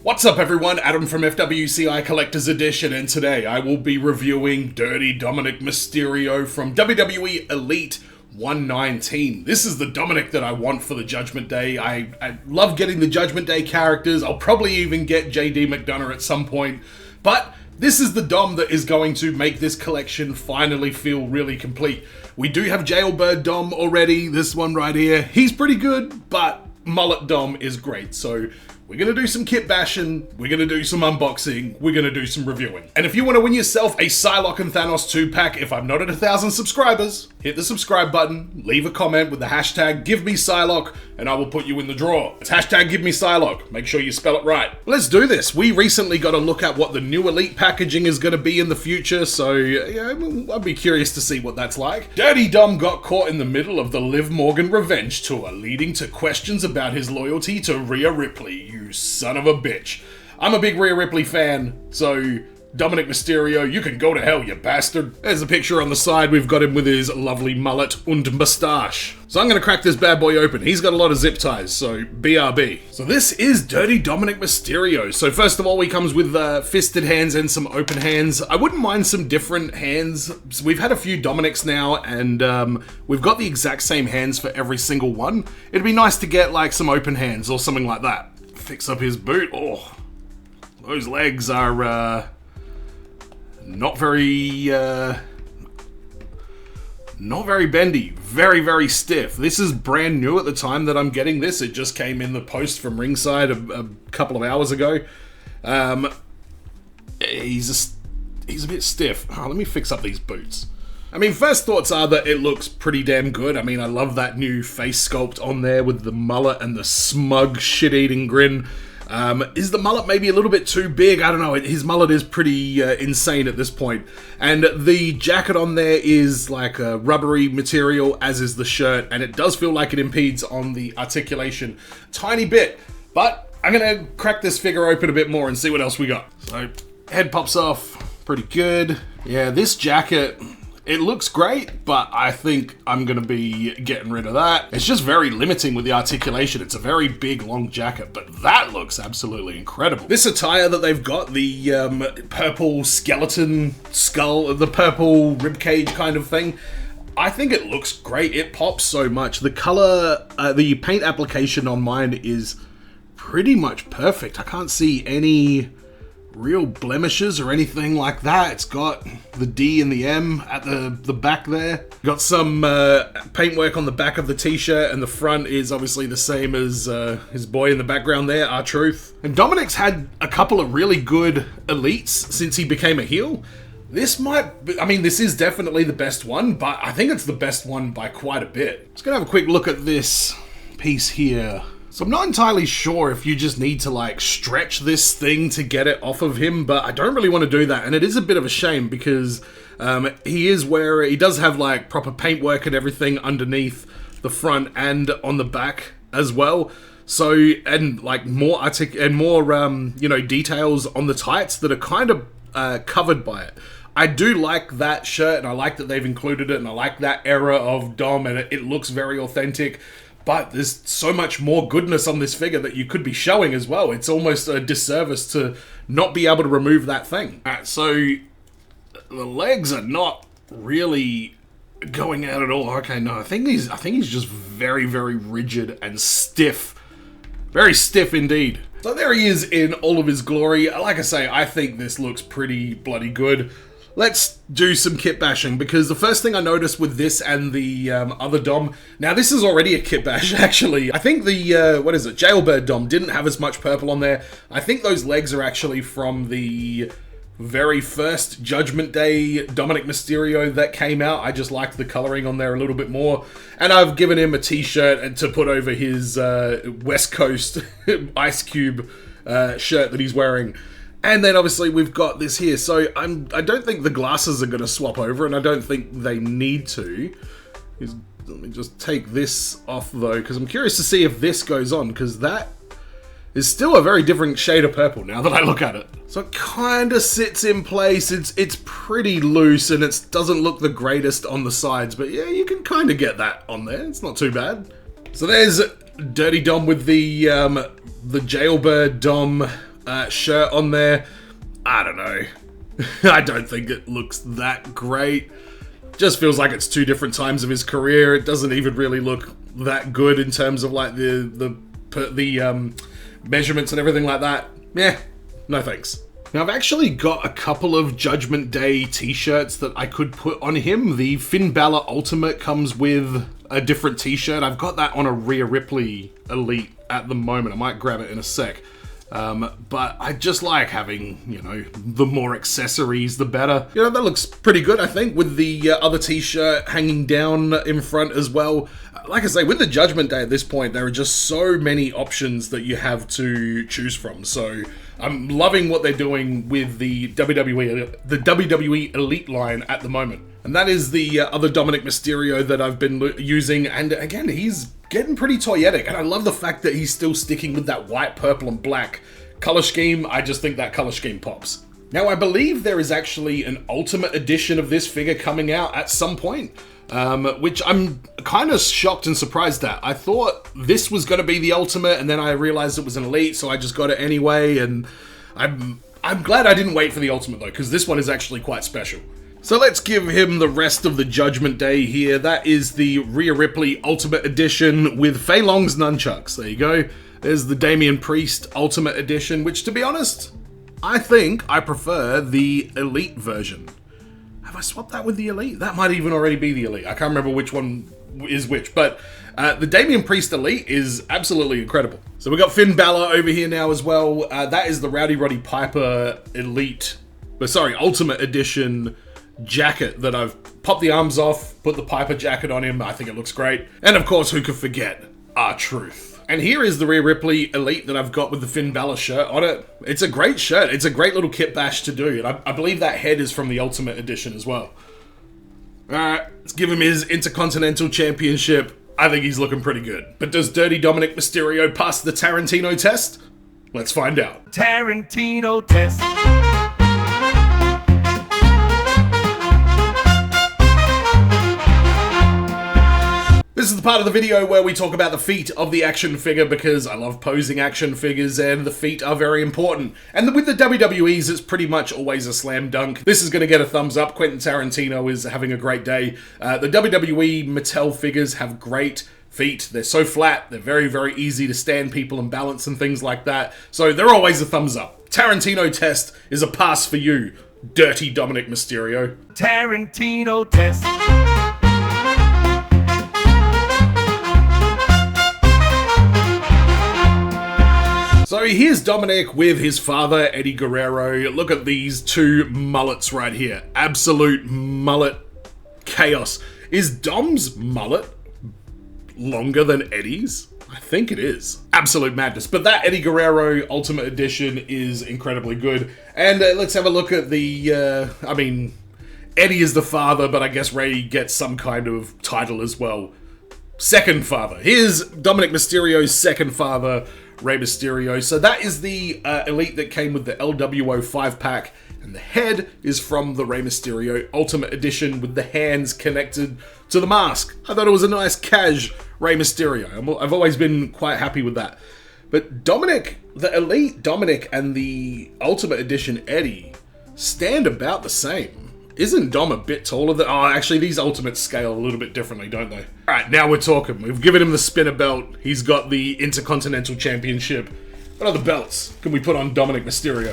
What's up everyone, Adam from FWCI Collector's Edition, and today I will be reviewing Dirty Dominik Mysterio from WWE Elite 119. This is the Dominik that I want for the Judgment Day. I love getting the Judgment Day characters. I'll probably even get JD McDonough at some point, but this is the Dom that is going to make this collection finally feel really complete. We do have Jailbird Dom already, this one right here. He's pretty good, but Mullet Dom is great, so we're going to do some kit bashing, we're going to do some unboxing, we're going to do some reviewing. And if you want to win yourself a Psylocke and Thanos 2-pack, if I'm not at 1,000 subscribers, hit the subscribe button, leave a comment with the hashtag GiveMePsylocke, and I will put you in the draw. It's hashtag GiveMePsylocke. Make sure you spell it right. Let's do this. We recently got a look at what the new Elite packaging is going to be in the future, so yeah, I'd be curious to see what that's like. Dirty Dom got caught in the middle of the Liv Morgan revenge tour, leading to questions about his loyalty to Rhea Ripley. You son of a bitch. I'm a big Rhea Ripley fan, so Dominik Mysterio, you can go to hell, you bastard. There's a picture on the side. We've got him with his lovely mullet and moustache. So I'm going to crack this bad boy open. He's got a lot of zip ties, so BRB. So this is Dirty Dominik Mysterio. So first of all, he comes with fisted hands and some open hands. I wouldn't mind some different hands. So we've had a few Dominiks now, and we've got the exact same hands for every single one. It'd be nice to get like some open hands or something like that. Fix up his boot. Oh, those legs are not very bendy. Very, very stiff. This is brand new at the time that I'm getting this. It just came in the post from Ringside a couple of hours ago. He's a bit stiff. Oh, let me fix up these boots. I mean, first thoughts are that it looks pretty damn good. I mean, I love that new face sculpt on there with the mullet and the smug shit-eating grin. Is the mullet maybe a little bit too big? I don't know. His mullet is pretty insane at this point. And the jacket on there is like a rubbery material, as is the shirt, and it does feel like it impedes on the articulation tiny bit. But I'm going to crack this figure open a bit more and see what else we got. So, head pops off. Pretty good. Yeah, this jacket, it looks great, but I think I'm going to be getting rid of that. It's just very limiting with the articulation. It's a very big, long jacket, but that looks absolutely incredible. This attire that they've got, the purple skeleton skull, the purple ribcage kind of thing, I think it looks great. It pops so much. The color, the paint application on mine is pretty much perfect. I can't see any real blemishes or anything like that. It's got the D and the M at the back there. Got some paintwork on the back of the t-shirt, and the front is obviously the same as his boy in the background there, R-Truth. And Dominik's had a couple of really good elites since he became a heel. This might be, I mean, this is definitely the best one, but I think it's the best one by quite a bit. Just gonna have a quick look at this piece here. So I'm not entirely sure if you just need to like stretch this thing to get it off of him, but I don't really want to do that. And it is a bit of a shame because he does have like proper paintwork and everything underneath the front and on the back as well. So, and like more details on the tights that are kind of covered by it. I do like that shirt, and I like that they've included it, and I like that era of Dom, and it looks very authentic. But there's so much more goodness on this figure that you could be showing as well. It's almost a disservice to not be able to remove that thing. Alright, so the legs are not really going out at all. Okay, no, I think he's just very, very rigid and stiff. Very stiff indeed. So there he is in all of his glory. Like I say, I think this looks pretty bloody good. Let's do some kit bashing, because the first thing I noticed with this and the other Dom, now this is already a kit bash actually. I think the, Jailbird Dom didn't have as much purple on there. I think those legs are actually from the very first Judgment Day Dominik Mysterio that came out. I just liked the coloring on there a little bit more. And I've given him a t-shirt to put over his West Coast Ice Cube shirt that he's wearing. And then obviously we've got this here. So I don't think the glasses are going to swap over, and I don't think they need to. Let me just take this off though, because I'm curious to see if this goes on, because that is still a very different shade of purple now that I look at it. So it kind of sits in place. It's pretty loose, and it doesn't look the greatest on the sides, but yeah, you can kind of get that on there. It's not too bad. So there's Dirty Dom with the Jailbird Dom shirt on there. I don't know. I don't think it looks that great. Just feels like it's two different times of his career. It doesn't even really look that good in terms of like the measurements and everything like that. Yeah, no thanks. Now I've actually got a couple of Judgment Day t-shirts that I could put on him. The Finn Balor Ultimate comes with a different t-shirt. I've got that on a Rhea Ripley Elite at the moment. I might grab it in a sec. But I just like having, you know, the more accessories, the better. You know, that looks pretty good, I think, with the other t-shirt hanging down in front as well. Like I say, with the Judgment Day at this point, there are just so many options that you have to choose from. So I'm loving what they're doing with the WWE Elite line at the moment. And that is the other Dominik Mysterio that I've been using. And again, he's getting pretty toyetic. And I love the fact that he's still sticking with that white, purple, and black color scheme. I just think that color scheme pops. Now, I believe there is actually an Ultimate Edition of this figure coming out at some point. Which I'm kind of shocked and surprised at. I thought this was going to be the Ultimate, and then I realized it was an Elite, so I just got it anyway. And I'm glad I didn't wait for the Ultimate, though, because this one is actually quite special. So let's give him the rest of the Judgment Day here. That is the Rhea Ripley Ultimate Edition with Fei Long's nunchucks. There you go. There's the Damian Priest Ultimate Edition, which, to be honest, I think I prefer the Elite version. Have I swapped that with the Elite? That might even already be the Elite. I can't remember which one is which, but the Damian Priest Elite is absolutely incredible. So we've got Finn Balor over here now as well. That is the Rowdy Roddy Piper Ultimate Edition jacket that I've popped the arms off, put the Piper jacket on him. I think it looks great. And of course, who could forget R-Truth? And here is the Rhea Ripley Elite that I've got with the Finn Balor shirt on it. It's a great shirt. It's a great little kit bash to do. And I believe that head is from the Ultimate Edition as well. Alright, let's give him his Intercontinental Championship. I think he's looking pretty good. But does Dirty Dominik Mysterio pass the Tarantino test? Let's find out. Tarantino test. This is the part of the video where we talk about the feet of the action figure because I love posing action figures and the feet are very important. And with the WWEs, it's pretty much always a slam dunk. This is going to get a thumbs up. Quentin Tarantino is having a great day. The WWE Mattel figures have great feet. They're so flat. They're very, very easy to stand people and balance and things like that. So they're always a thumbs up. Tarantino test is a pass for you, Dirty Dominik Mysterio. Tarantino test. So here's Dominik with his father, Eddie Guerrero. Look at these two mullets right here. Absolute mullet chaos. Is Dom's mullet longer than Eddie's? I think it is. Absolute madness. But that Eddie Guerrero Ultimate Edition is incredibly good. And let's have a look at the, Eddie is the father, but I guess Ray gets some kind of title as well. Second father. Here's Dominik Mysterio's second father, Rey Mysterio. So that is the Elite that came with the LWO 5-pack, and the head is from the Rey Mysterio Ultimate Edition with the hands connected to the mask. I thought it was a nice cash Rey Mysterio. I've always been quite happy with that. But Dominik, the Elite Dominik and the Ultimate Edition Eddie stand about the same. Isn't Dom a bit taller than... Oh, actually, these Ultimates scale a little bit differently, don't they? Alright, now we're talking. We've given him the spinner belt. He's got the Intercontinental Championship. What other belts can we put on Dominik Mysterio?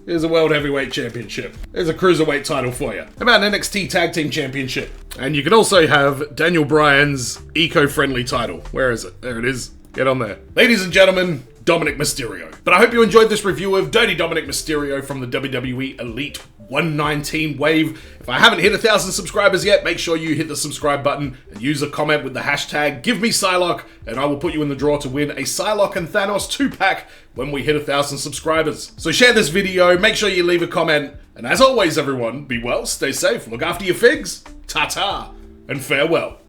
Here's a World Heavyweight Championship. There's a Cruiserweight title for you. How about an NXT Tag Team Championship? And you can also have Daniel Bryan's eco-friendly title. Where is it? There it is. Get on there. Ladies and gentlemen, Dominik Mysterio. But I hope you enjoyed this review of Dirty Dominik Mysterio from the WWE Elite 119 wave. If I haven't hit 1,000 subscribers yet, make sure you hit the subscribe button and use a comment with the hashtag #GiveMePsylocke, and I will put you in the draw to win a Psylocke and Thanos 2-pack when we hit 1,000 subscribers. So share this video, make sure you leave a comment, and as always everyone, be well, stay safe, look after your figs, ta-ta, and farewell.